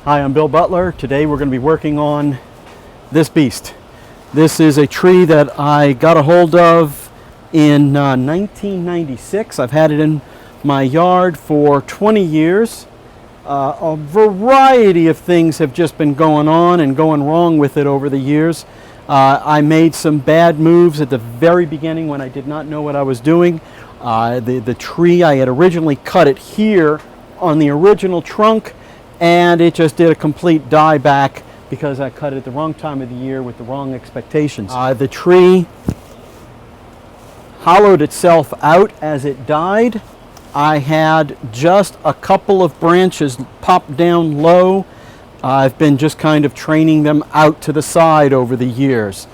Hi, I'm Bill Butler. Today we're going to be working on this beast. This is a tree that I got a hold of in 1996. I've had it in my yard for 20 years. A variety of things have just been going on and going wrong with it over the years. I made some bad moves at the very beginning when I did not know what I was doing. The tree, I had originally cut it here on the original trunk, and it just did a complete dieback because I cut it at the wrong time of the year with the wrong expectations. The tree hollowed itself out as it died. I had just a couple of branches pop down low. I've been just kind of training them out to the side over the years.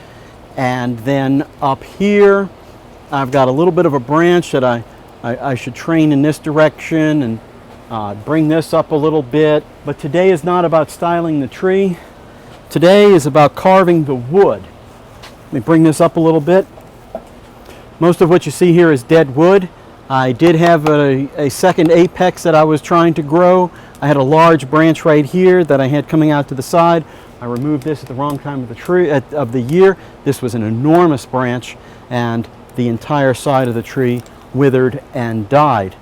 And then up here, I've got a little bit of a branch that I should train in this direction and bring this up a little bit. But today is not about styling the tree. Today is about carving the wood. Let me bring this up a little bit. Most of what you see here is dead wood. I did have a second apex that I was trying to grow. I had a large branch right here that I had coming out to the side. I removed this at the wrong time of the year. This was an enormous branch, and the entire side of the tree withered and died.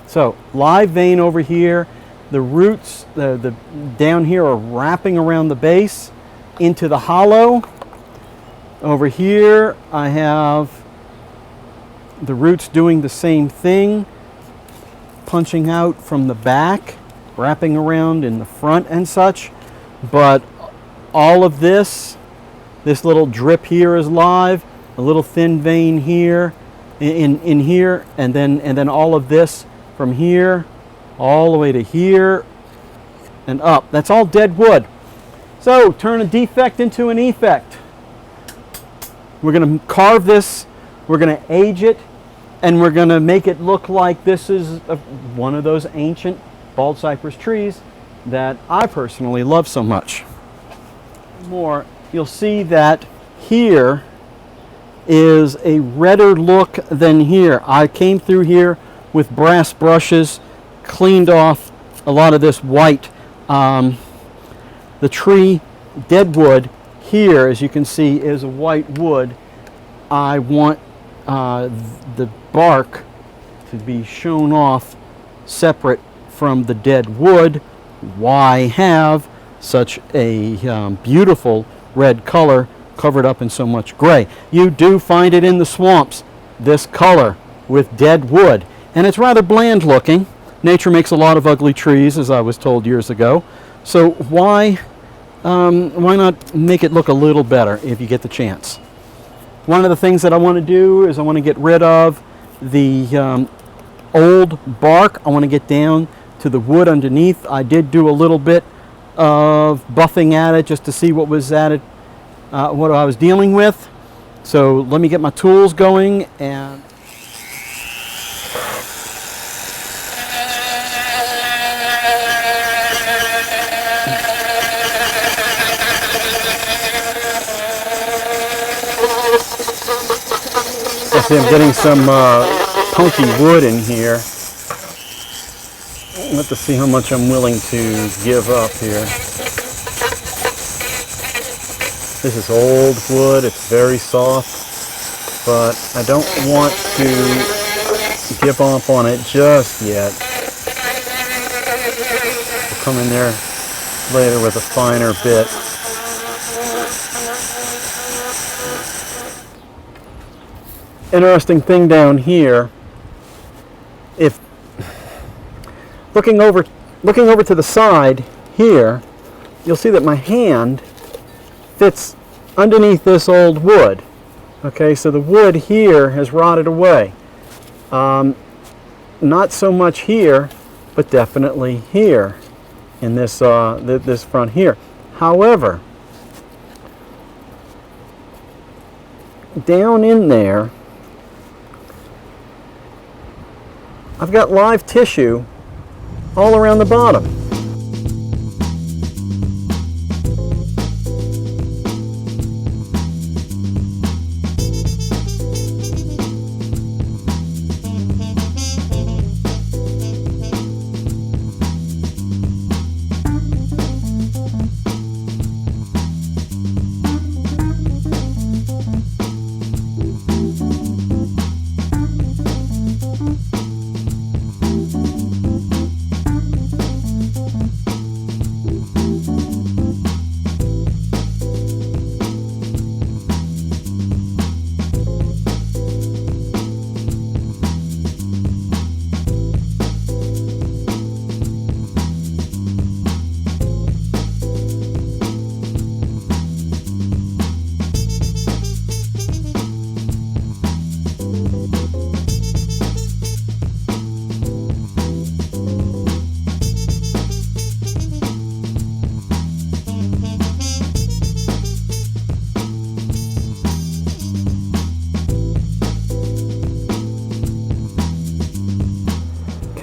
So live vein over here. The roots down here are wrapping around the base into the hollow. Over here I have the roots doing the same thing, punching out from the back, wrapping around in the front and such. But all of this little drip here is live, a little thin vein here, in here, and then all of this from here all the way to here and up. That's all dead wood. So turn a defect into an effect. We're going to carve this, we're going to age it, and we're going to make it look like this is one of those ancient bald cypress trees that I personally love so much. More, you'll see that here is a redder look than here. I came through here with brass brushes, cleaned off a lot of this white. The tree, dead wood, here, as you can see, is a white wood. I want the bark to be shown off separate from the dead wood. Why have such a beautiful red color covered up in so much gray? You do find it in the swamps, this color with dead wood, and it's rather bland looking. Nature makes a lot of ugly trees, as I was told years ago. So why not make it look a little better if you get the chance? One of the things that I want to do is I want to get rid of the old bark. I want to get down to the wood underneath. I did do a little bit of buffing at it just to see what was at it, what I was dealing with. So let me get my tools going and see, I'm getting some punky wood in here. Let's see how much I'm willing to give up here. This is old wood, it's very soft, but I don't want to give up on it just yet. I'll come in there later with a finer bit. Interesting thing down here, if looking over to the side here, you'll see that my hand fits underneath this old wood. Okay, so the wood here has rotted away. Not so much here, but definitely here in this this front here. However, down in there, I've got live tissue all around the bottom.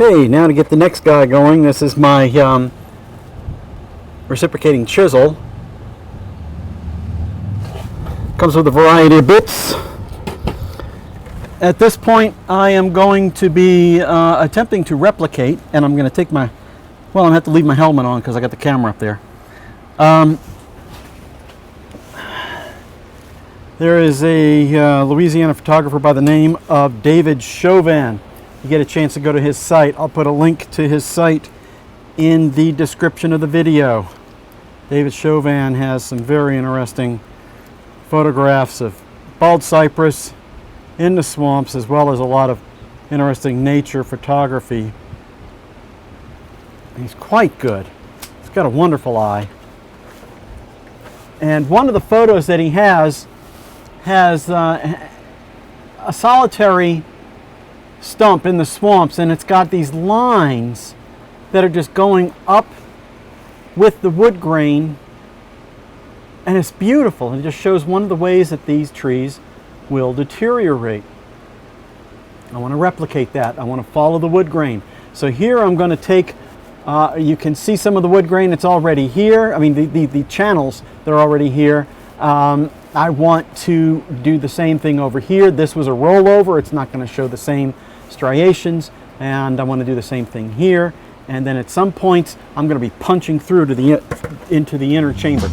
Okay, now to get the next guy going, this is my reciprocating chisel. Comes with a variety of bits. At this point, I am going to be attempting to replicate, and I'm going to take my, well, I'm going to have to leave my helmet on because I got the camera up there. There is a Louisiana photographer by the name of David Chauvin. You get a chance to go to his site. I'll put a link to his site in the description of the video. David Chauvin has some very interesting photographs of bald cypress in the swamps, as well as a lot of interesting nature photography. He's quite good. He's got a wonderful eye. And one of the photos that he has a solitary stump in the swamps, and it's got these lines that are just going up with the wood grain, and it's beautiful, and it just shows one of the ways that these trees will deteriorate. I want to replicate that. I want to follow the wood grain. So here I'm going to take, you can see some of the wood grain that's already here. I mean the channels, they're already here. I want to do the same thing over here. This was a rollover. It's not going to show the same striations, and I want to do the same thing here. And then at some points, I'm going to be punching through to into the inner chamber.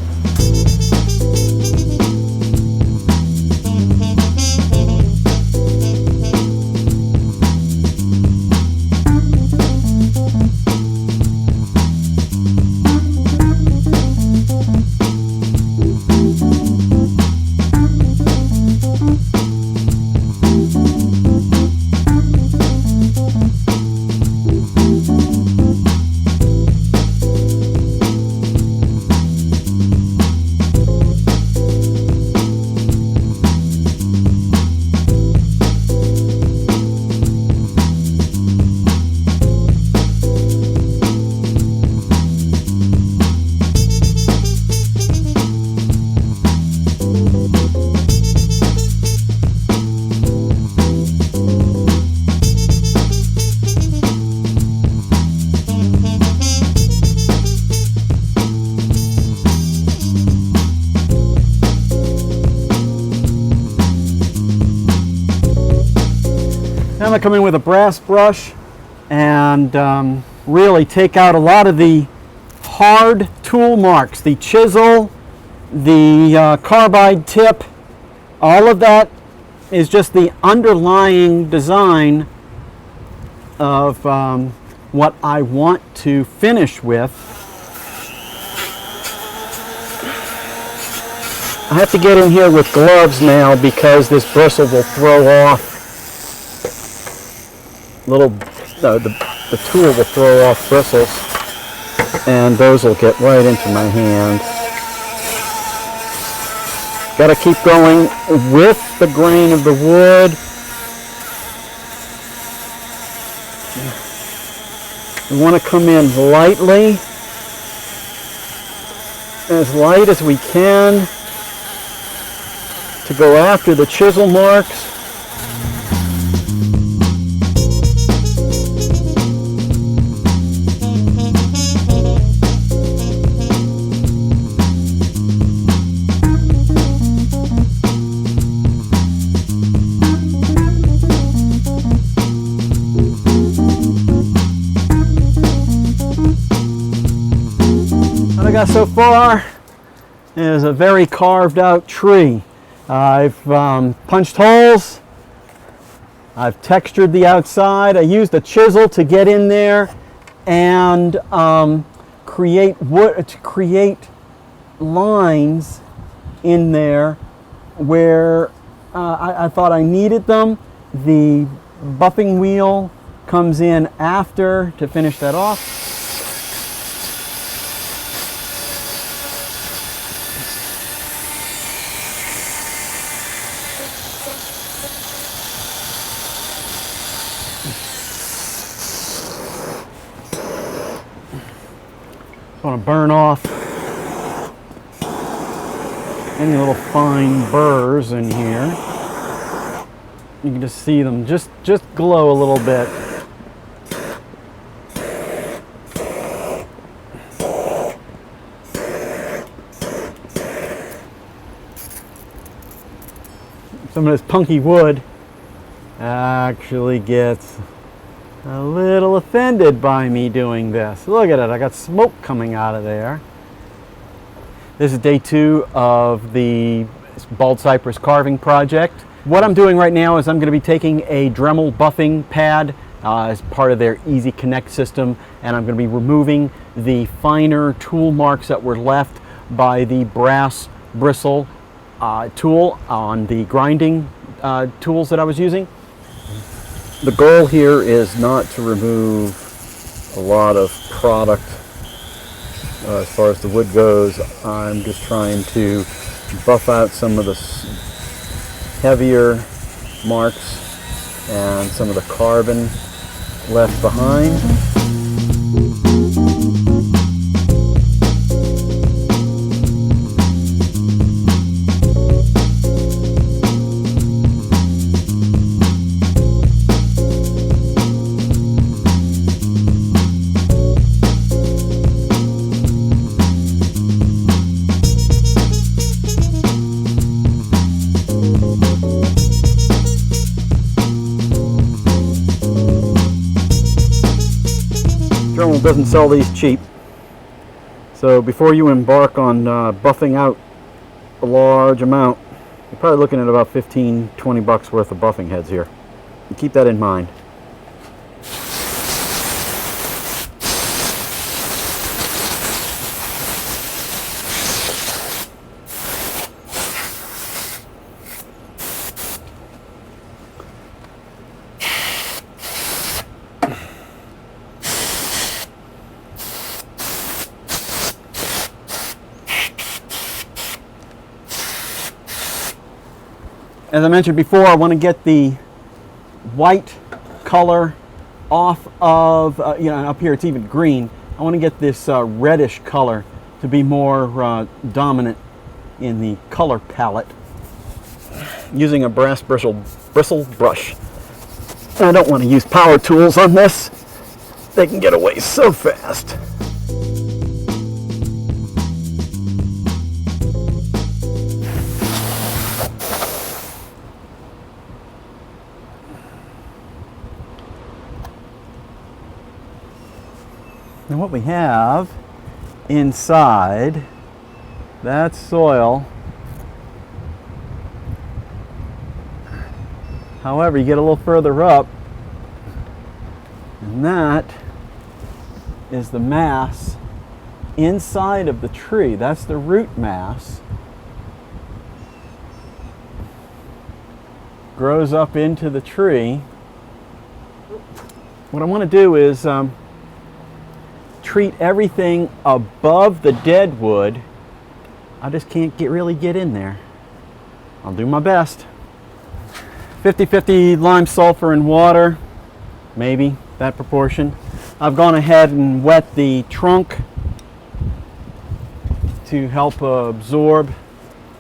Now I'm going to come in with a brass brush and really take out a lot of the hard tool marks, the chisel, the carbide tip. All of that is just the underlying design of what I want to finish with. I have to get in here with gloves now because this bristle will throw off the tool will throw off bristles, and those will get right into my hand. Got to keep going with the grain of the wood. We want to come in lightly, as light as we can, to go after the chisel marks. What I got so far is a very carved out tree. I've punched holes, I've textured the outside, I used a chisel to get in there and create wood, to create lines in there where I thought I needed them. The buffing wheel comes in after to finish that off. I want to burn off any little fine burrs in here. You can just see them just glow a little bit. some of this punky wood actually gets a little offended by me doing this. Look at it, I got smoke coming out of there. This is day 2 of the bald cypress carving project. What I'm doing right now is I'm going to be taking a Dremel buffing pad as part of their Easy Connect system, and I'm going to be removing the finer tool marks that were left by the brass bristle tool on the grinding tools that I was using. The goal here is not to remove a lot of product as far as the wood goes. I'm just trying to buff out some of the heavier marks and some of the carbon left behind. Dremel doesn't sell these cheap, so before you embark on buffing out a large amount, you're probably looking at about 15-20 bucks worth of buffing heads here. And keep that in mind. As I mentioned before, I want to get the white color off of, up here it's even green. I want to get this reddish color to be more dominant in the color palette. Using a brass bristle brush. I don't want to use power tools on this. They can get away so fast. Now what we have inside, that's soil. However, you get a little further up, and that is the mass inside of the tree. That's the root mass. Grows up into the tree. What I want to do is treat everything above the deadwood. I just can't really get in there. I'll do my best. 50-50 lime, sulfur, and water, maybe that proportion. I've gone ahead and wet the trunk to help absorb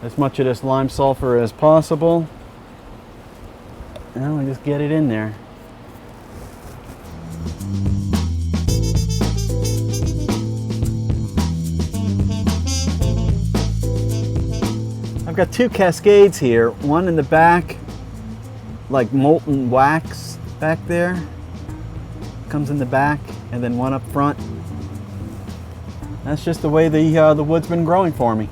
as much of this lime sulfur as possible. And we just get it in there. I've got 2 cascades here, one in the back, like molten wax back there, comes in the back, and then one up front. That's just the way the wood's been growing for me.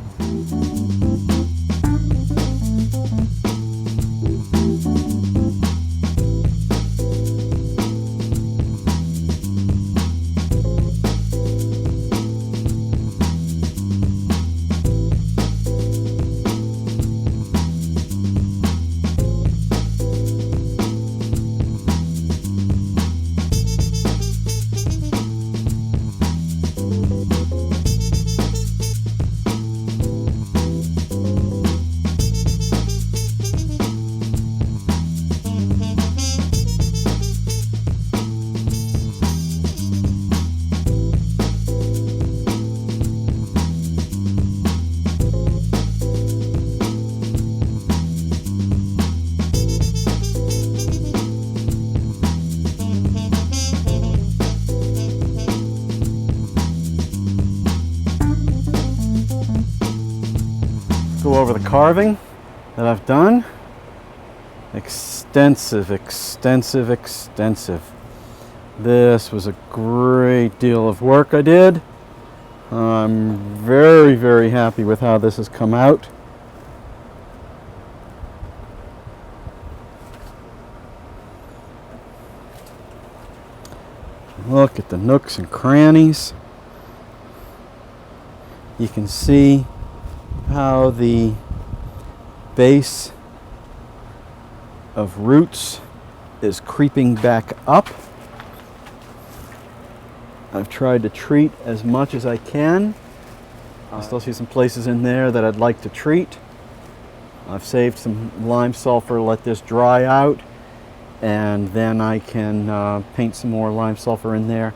Go over the carving that I've done. Extensive, extensive, extensive. This was a great deal of work I did. I'm very, very happy with how this has come out. Look at the nooks and crannies. You can see how the base of roots is creeping back up. I've tried to treat as much as I can. I still see some places in there that I'd like to treat. I've saved some lime sulfur, let this dry out, and then I can paint some more lime sulfur in there.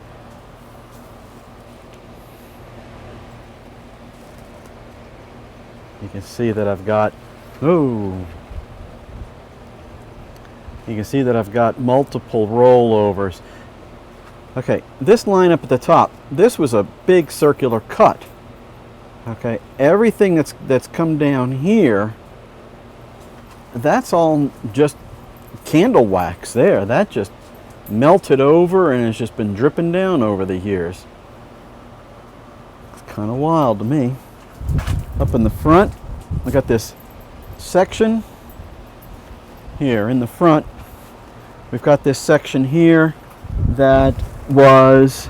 You can see that I've got, you can see that I've got multiple rollovers. Okay, this line up at the top, this was a big circular cut. Okay, everything that's come down here, that's all just candle wax there. That just melted over and has just been dripping down over the years. It's kind of wild to me. Up in the front, I got this section here in the front. We've got this section here that was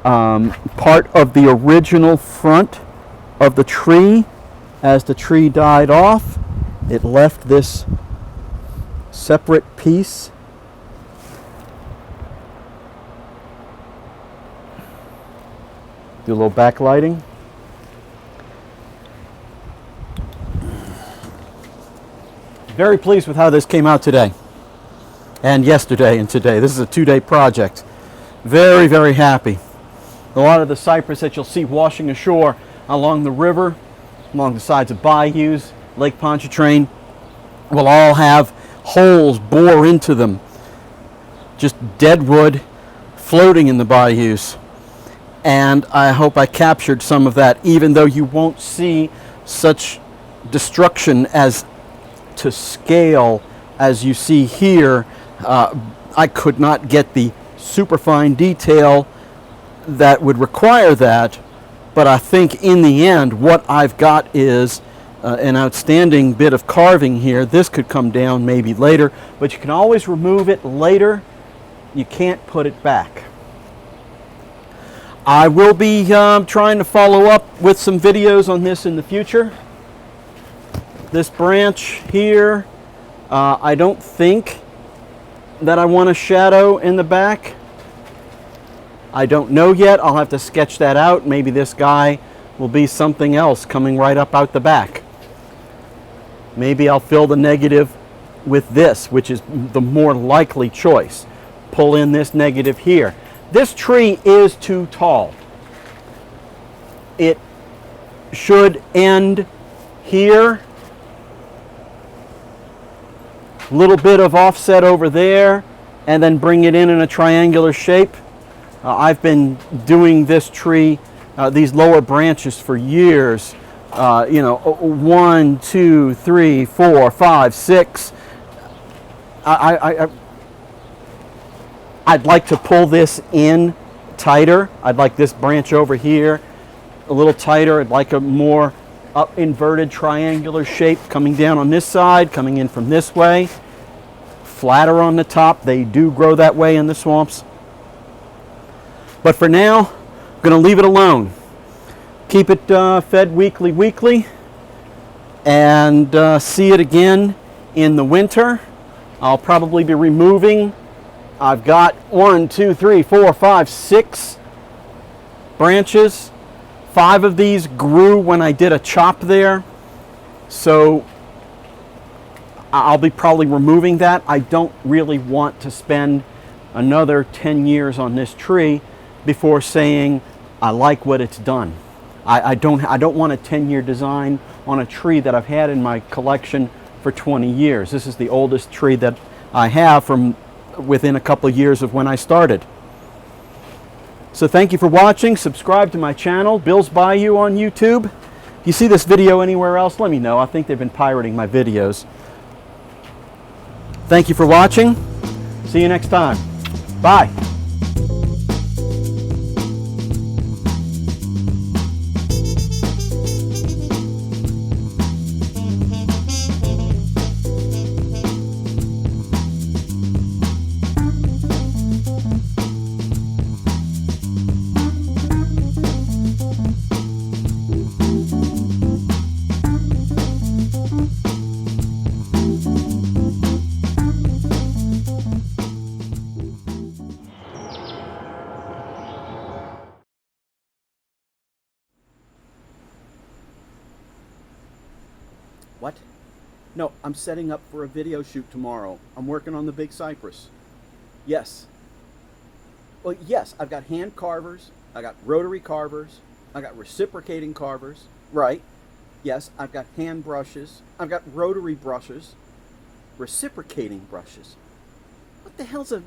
part of the original front of the tree. As the tree died off, it left this separate piece. Do a little backlighting. Very pleased with how this came out today and yesterday and today. This is a 2-day project. Very, very happy. A lot of the cypress that you'll see washing ashore along the river, along the sides of bayous, Lake Pontchartrain, will all have holes bore into them. Just deadwood floating in the bayous. And I hope I captured some of that, even though you won't see such destruction as to scale as you see here. I could not get the superfine detail that would require that, but I think in the end what I've got is an outstanding bit of carving here. This could come down maybe later, but you can always remove it later. You can't put it back. I will be trying to follow up with some videos on this in the future. This branch here, I don't think that I want a shadow in the back. I don't know yet. I'll have to sketch that out. Maybe this guy will be something else coming right up out the back. Maybe I'll fill the negative with this, which is the more likely choice. Pull in this negative here. This tree is too tall. It should end here. Little bit of offset over there, and then bring it in a triangular shape. I've been doing this tree, these lower branches for years. 1, 2, 3, 4, 5, 6. I'd like to pull this in tighter. I'd like this branch over here a little tighter. I'd like a more up inverted triangular shape coming down on this side, coming in from this way. Flatter on the top. They do grow that way in the swamps. But for now, I'm going to leave it alone. Keep it fed weekly, and see it again in the winter. I'll probably be removing, I've got 1, 2, 3, 4, 5, 6 branches. 5 of these grew when I did a chop there. So I'll be probably removing that. I don't really want to spend another 10 years on this tree before saying I like what it's done. I don't want a 10-year design on a tree that I've had in my collection for 20 years. This is the oldest tree that I have from within a couple of years of when I started. So thank you for watching. Subscribe to my channel, Bill's Bayou on YouTube. If you see this video anywhere else, let me know. I think they've been pirating my videos. Thank you for watching. See you next time. Bye. What? No, I'm setting up for a video shoot tomorrow. I'm working on the big Cypress. Yes. Well, yes, I've got hand carvers, I got rotary carvers, I got reciprocating carvers. Right. Yes, I've got hand brushes, I've got rotary brushes, reciprocating brushes. What the hell's a...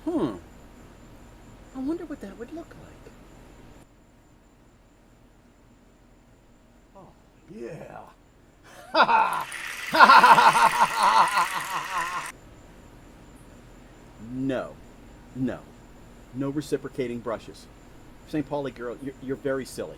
I wonder what that would look like. Oh, yeah. No, no, no reciprocating brushes. St. Pauli girl, you're very silly.